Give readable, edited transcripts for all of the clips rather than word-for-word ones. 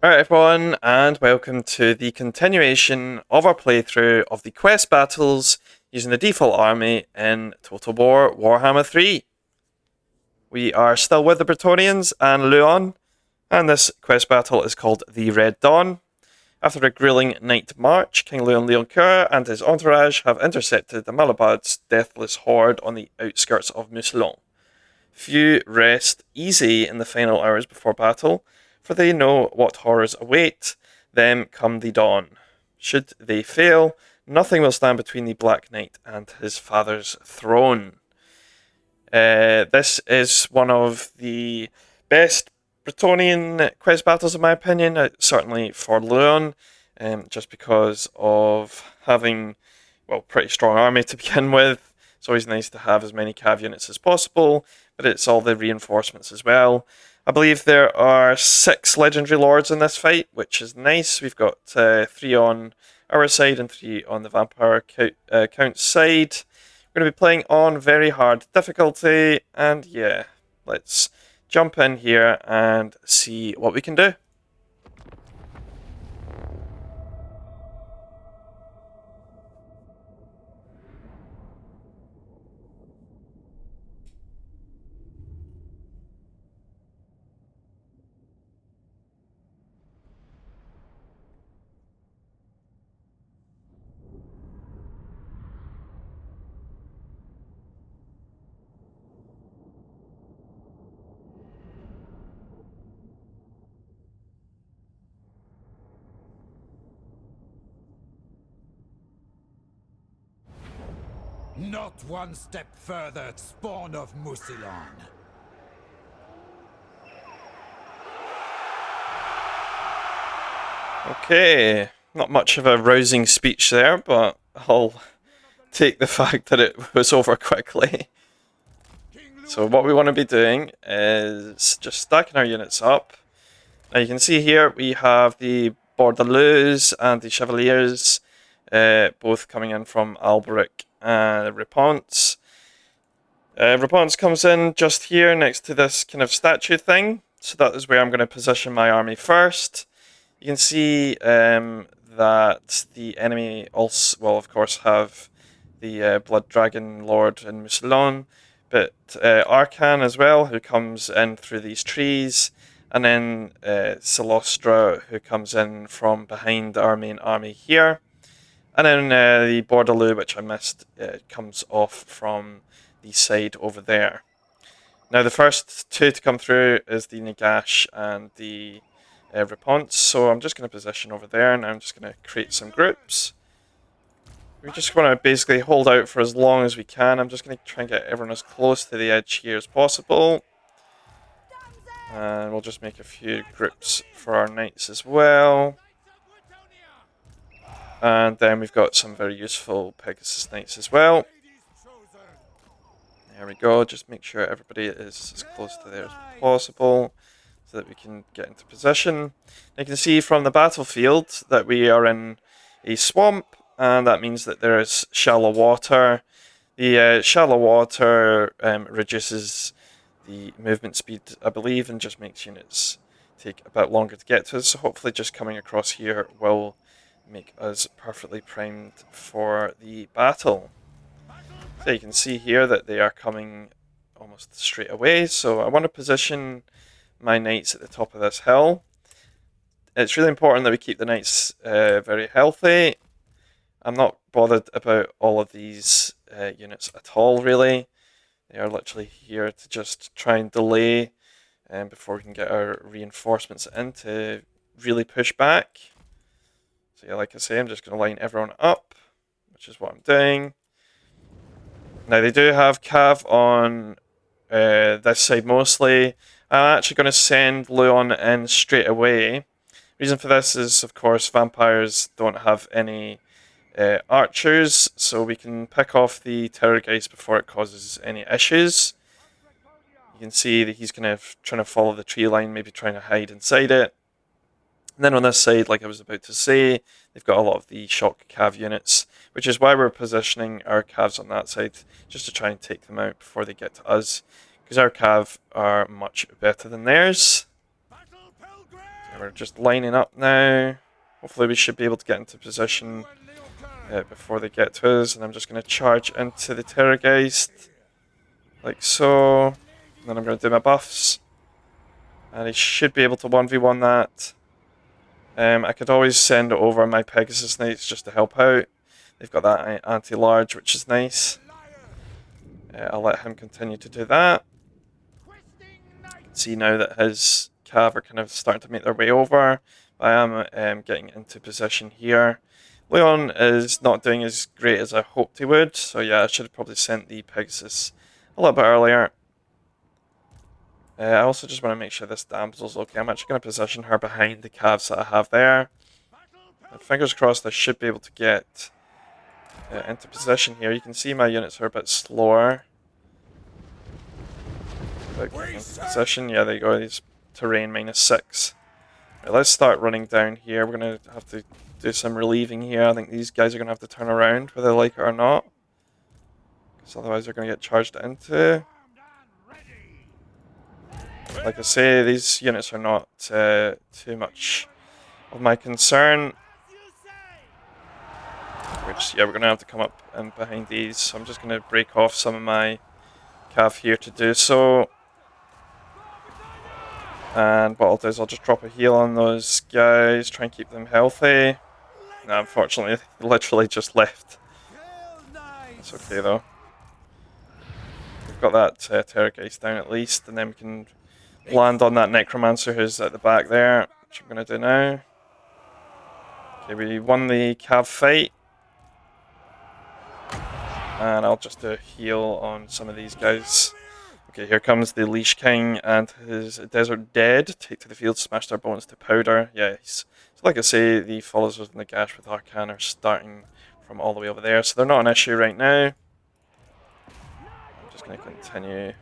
Alright everyone, and welcome to the continuation of our playthrough of the quest battles using the default army in Total War Warhammer 3. We are still with the Bretonnians and Louen, and this quest battle is called the Red Dawn. After a grueling night march, King Louen Leoncoeur and his entourage have intercepted the Malabad's deathless horde on the outskirts of Mousselon. Few rest easy in the final hours before battle, for they know what horrors await them come the dawn. Should they fail, nothing will stand between the Black Knight and his father's throne. This is one of the best Bretonnian quest battles in my opinion, certainly for Louen, just because of having, well, pretty strong army to begin with. It's always nice to have as many cav units as possible, but it's all the reinforcements as well. I believe there are 6 legendary lords in this fight, which is nice. We've got 3 on our side and 3 on the vampire count's side. We're going to be playing on very hard difficulty, and yeah, let's jump in here and see what we can do. Not one step further, spawn of Mousselon. Okay, not much of a rousing speech there, but I'll take the fact that it was over quickly. So what we want to be doing is just stacking our units up. Now you can see here we have the Bordeaux and the Chevaliers, both coming in from Alberic and Reponse. Reponse comes in just here next to this kind of statue thing, so that is where I'm going to position my army first. You can see that the enemy also will of course have the Blood Dragon Lord in Mousselon, but Arcan as well, who comes in through these trees, and then Celostra, who comes in from behind our main army here. And then the Bordelou, which I missed, comes off from the side over there. Now the first 2 to come through is the Nagash and the Reponse, so I'm just going to position over there, and I'm just going to create some groups. We just want to basically hold out for as long as we can. I'm just going to try and get everyone as close to the edge here as possible. And we'll just make a few groups for our knights as well. And then we've got some very useful Pegasus Knights as well. There we go, just make sure everybody is as close to there as possible so that we can get into position. You can see from the battlefield that we are in a swamp, and that means that there is shallow water. The shallow water reduces the movement speed, I believe, and just makes units take a bit longer to get to us. So hopefully just coming across here will make us perfectly primed for the battle. So you can see here that they are coming almost straight away, so I want to position my knights at the top of this hill. It's really important that we keep the knights very healthy. I'm not bothered about all of these units at all, really. They are literally here to just try and delay before we can get our reinforcements in to really push back. So yeah, like I say, I'm just going to line everyone up, which is what I'm doing. Now they do have cav on this side mostly. I'm actually going to send Louen in straight away. Reason for this is, of course, vampires don't have any archers, so we can pick off the Terrorgeist before it causes any issues. You can see that he's kind of trying to follow the tree line, maybe trying to hide inside it. And then on this side, like I was about to say, they've got a lot of the shock cav units, which is why we're positioning our cavs on that side, just to try and take them out before they get to us, because our cav are much better than theirs. So We're just lining up now. Hopefully we should be able to get into position before they get to us. And I'm just going to charge into the Terrorgeist. Like so. And then I'm going to do my buffs. And he should be able to 1v1 that. I could always send over my Pegasus Knights just to help out. They've got that anti-large, which is nice. I'll let him continue to do that. See now that his cav are kind of starting to make their way over. I am getting into position here. Leon is not doing as great as I hoped he would, so yeah, I should have probably sent the Pegasus a little bit earlier. I also just want to make sure this damsel's okay. I'm actually going to position her behind the calves that I have there. And fingers crossed I should be able to get into position here. You can see my units are a bit slower. About getting into position. Yeah, there you go. These terrain -6. Right, let's start running down here. We're going to have to do some relieving here. I think these guys are going to have to turn around whether they like it or not. Because otherwise they're going to get charged into. Like I say, these units are not too much of my concern. We're going to have to come up and behind these. So I'm just going to break off some of my cav here to do so. And what I'll do is I'll just drop a heal on those guys, try and keep them healthy. No, unfortunately, they literally just left. That's okay though. We've got that Terrorgeist down at least, and then we can land on that Necromancer who's at the back there, which I'm going to do now. Okay, we won the cav fight. And I'll just do a heal on some of these guys. Okay, here comes the Leash King and his Desert Dead. Take to the field, smash their bones to powder. Yes. So like I say, the followers of Nagash with Arcan are starting from all the way over there. So they're not an issue right now. I'm just going to continue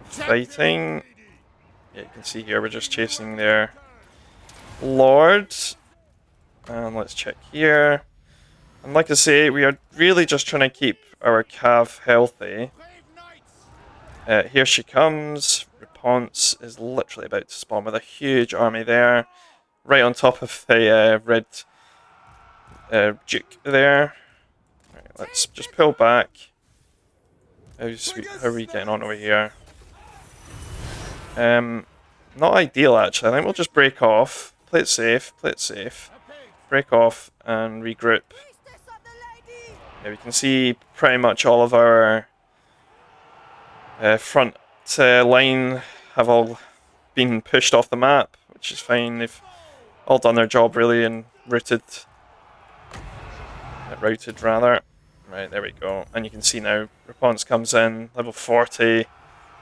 fighting. Yeah, you can see here we're just chasing their Lord. And let's check here. And like I say, we are really just trying to keep our cav healthy. Here she comes. Response is literally about to spawn with a huge army there. Right on top of the red Duke there. Right, let's just pull back. How are we getting on over here? Not ideal actually. I think we'll just break off. Play it safe, play it safe. Break off and regroup. Yeah, we can see pretty much all of our front line have all been pushed off the map, which is fine. They've all done their job really and routed rather. Right, there we go. And you can see now, Response comes in, level 40,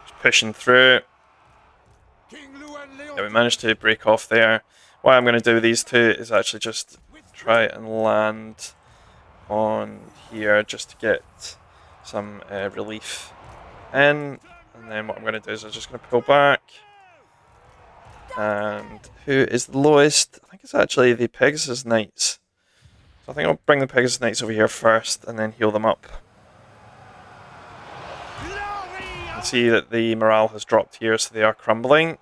just pushing through. Yeah, we managed to break off there. What I'm going to do with these two is actually just try and land on here just to get some relief in. And then what I'm going to do is I'm just going to pull back. And who is the lowest? I think it's actually the Pegasus Knights. So I think I'll bring the Pegasus Knights over here first and then heal them up. You can see that the morale has dropped here, so they are crumbling.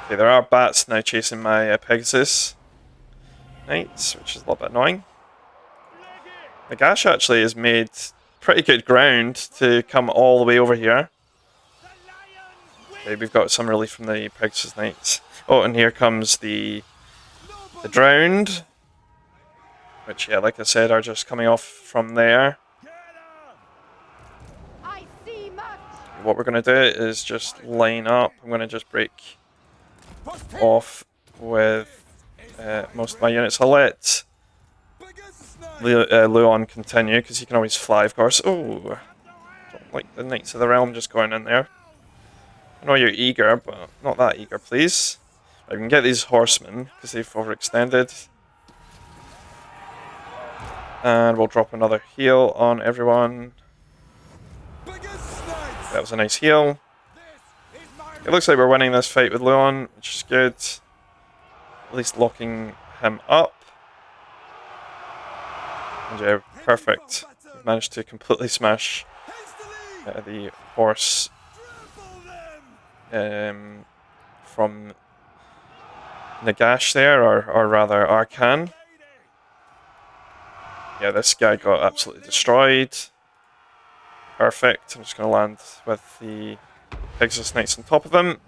Okay, there are bats now chasing my Pegasus Knights, which is a little bit annoying. Nagash actually has made pretty good ground to come all the way over here. Okay, we've got some relief from the Pegasus Knights. Oh, and here comes the Drowned, which, yeah, like I said, are just coming off from there. What we're going to do is just line up. I'm going to just break off with most of my units. I'll let Leon continue, because he can always fly, of course. Oh, don't like the Knights of the Realm just going in there. I know you're eager, but not that eager, please. Right, we can get these horsemen, because they've overextended. And we'll drop another heal on everyone. That was a nice heal. It looks like we're winning this fight with Leon, which is good. At least locking him up. And yeah, perfect. We've managed to completely smash the horse from Nagash there, or rather Arcan. Yeah, this guy got absolutely destroyed. Perfect. I'm just going to land with the Pegasus Knights on top of him.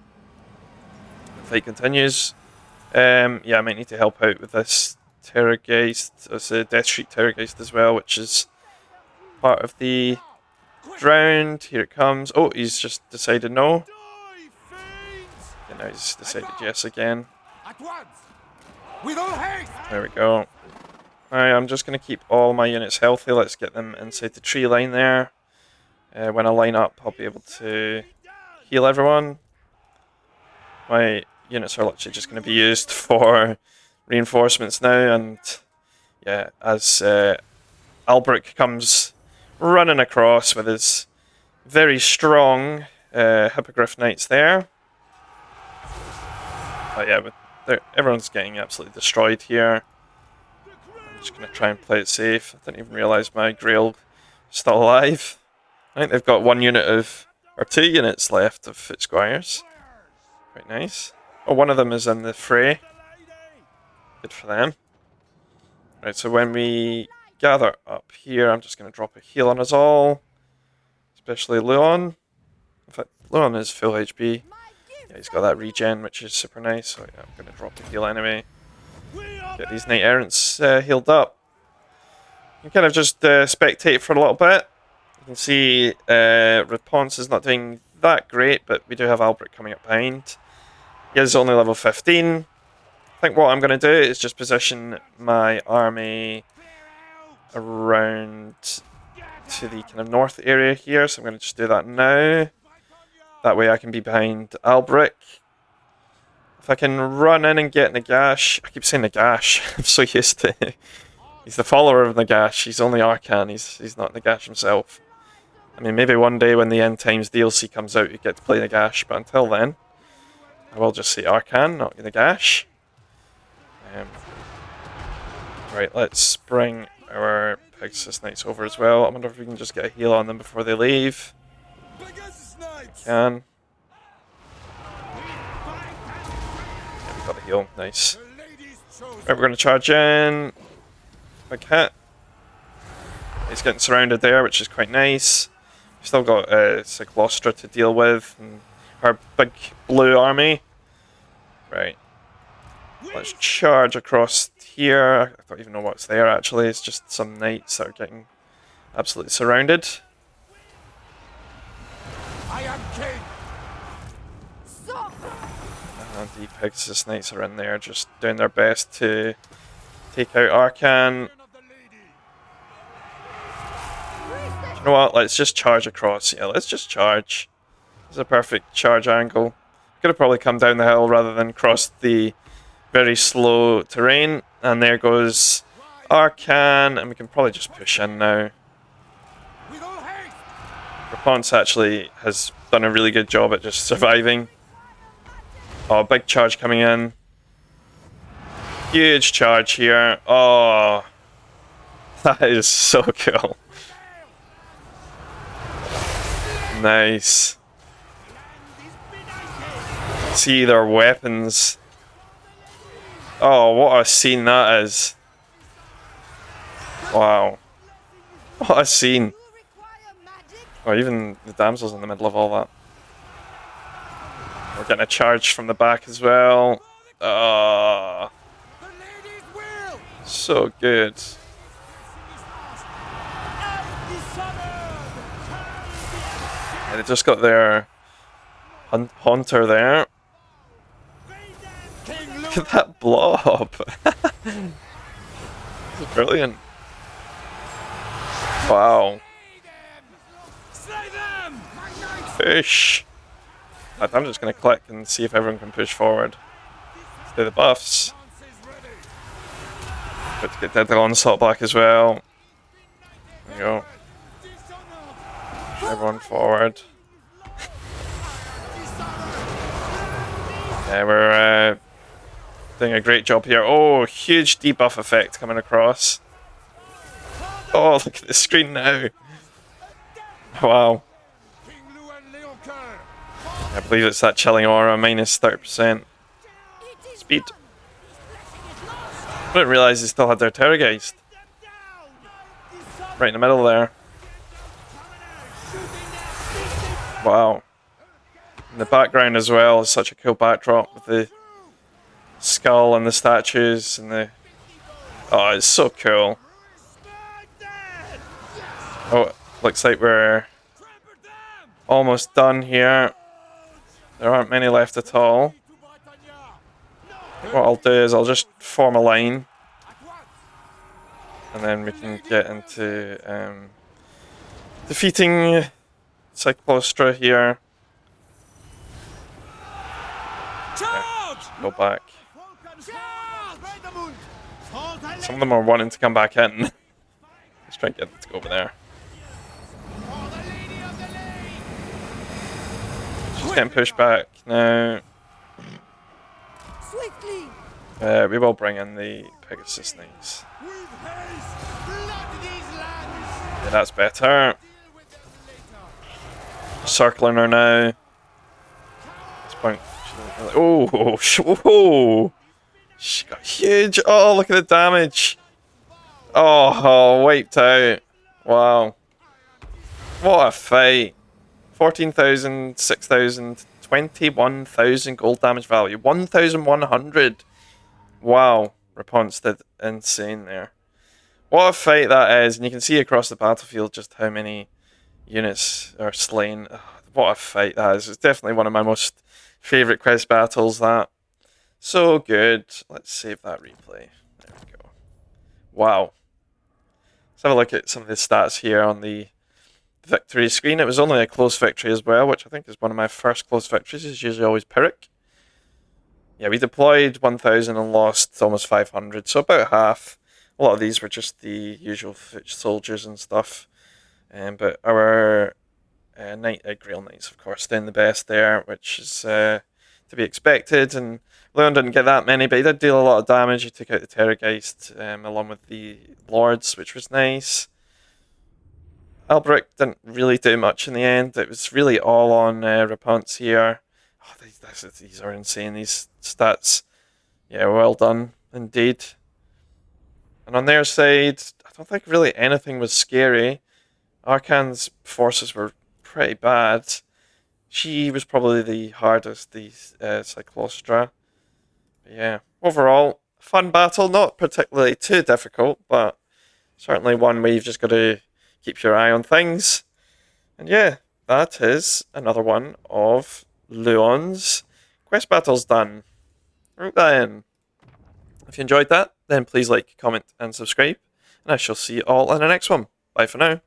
The fight continues. Yeah, I might need to help out with this Terrorgeist. It's a Death Street Terrorgeist as well, which is part of the round. Here it comes. Oh, he's just decided no. And now he's decided yes again. There we go. Alright, I'm just going to keep all my units healthy. Let's get them inside the tree line there. When I line up, I'll be able to heal everyone. My units are literally just going to be used for reinforcements now. And yeah, as Albrecht comes running across with his very strong Hippogriff Knights there. But yeah, everyone's getting absolutely destroyed here. I'm just going to try and play it safe. I didn't even realise my Grail was still alive. I think they've got 1 unit of, or 2 units left of Foot Squires. Quite nice. Oh, one of them is in the fray. Good for them. Right, so when we gather up here, I'm just going to drop a heal on us all. Especially Louen. In fact, Louen is full HP. Yeah, he's got that regen, which is super nice. So yeah, I'm going to drop a heal anyway. Get these Knight Errants healed up. You can kind of just spectate for a little bit. You can see Response is not doing that great, but we do have Albrecht coming up behind. He is only level 15. I think what I'm going to do is just position my army around to the kind of north area here. So I'm going to just do that now. That way I can be behind Albrecht. If I can run in and get Nagash. I keep saying Nagash. I'm so used to it. He's the follower of Nagash. He's only Arcan. He's not Nagash himself. I mean, maybe one day when the End Times DLC comes out, you get to play Nagash. But until then, I will just say Arcan, not Nagash. Right, let's bring our Pegasus Knights over as well. I wonder if we can just get a heal on them before they leave. We can. Yeah, we got the heal. Nice. Right, we're going to charge in. Big hit. He's getting surrounded there, which is quite nice. We've still got Cyclostra to deal with, and our big blue army. Right. Let's charge across here. I don't even know what's there actually. It's just some knights that are getting absolutely surrounded. I am king. And the Pegasus Knights are in there just doing their best to take out Arcan. You know what? Let's just charge across. Yeah, let's just charge. It's a perfect charge angle. Could have probably come down the hill rather than cross the very slow terrain. And there goes Arcan, and we can probably just push in now. Response actually has done a really good job at just surviving. Oh, big charge coming in. Huge charge here. Oh, that is so cool. Nice. See their weapons. Oh, what a scene that is. Wow. What a scene. Oh, even the damsel's in the middle of all that. We're getting a charge from the back as well. Oh, so good. Yeah, they just got their Haunter there. Look at that blob. Brilliant. Wow. Push. I'm just going to click and see if everyone can push forward. Let's do the buffs. Got to get Deadly Onslaught back as well. There we go. Push everyone forward. Yeah, we're doing a great job here. Oh, huge debuff effect coming across. Oh, look at the screen now. Wow. I believe it's that chilling aura, minus 30%. Speed. I didn't realise they still had their Terrorgeist. Right in the middle there. Wow. In the background as well is such a cool backdrop with the skull and the statues and the... Oh, it's so cool. Oh, looks like we're almost done here. There aren't many left at all. What I'll do is I'll just form a line. And then we can get into defeating Cyclostra here. Yeah, go back. Some of them are wanting to come back in. Let's try and get them to go over there. Just getting pushed back now. We will bring in the Pegasus Knights. Yeah, that's better. Circling her now. This point, oh, she got huge. Oh, look at the damage. Oh, wiped out. Wow. What a fight. 14,000, 6,000, 21,000 gold damage value. 1,100. Wow. Rapunzel did insane there. What a fight that is. And you can see across the battlefield just how many units are slain. What a fight that is. It's definitely one of my most favourite quest battles, that. So good. Let's save that replay. There we go. Wow. Let's have a look at some of the stats here on the victory screen. It was only a close victory as well, which I think is one of my first close victories. It's usually always Pyrrhic. Yeah, we deployed 1,000 and lost almost 500, so about half. A lot of these were just the usual foot soldiers and stuff. But our Grail Knights, of course, doing the best there, which is to be expected. And Louen didn't get that many, but he did deal a lot of damage. He took out the Terrorgeist along with the Lords, which was nice. Alberic didn't really do much in the end. It was really all on Rapunzel here. Oh, these are insane, these stats. Yeah, well done, indeed. And on their side, I don't think really anything was scary. Arcan's forces were pretty bad. She was probably the hardest, the Cyclostra. But yeah, overall, fun battle. Not particularly too difficult, but certainly one where you've just got to keep your eye on things. And yeah, that is another one of Louen's quest battles done. Wrote that in. If you enjoyed that, then please like, comment, and subscribe. And I shall see you all in the next one. Bye for now.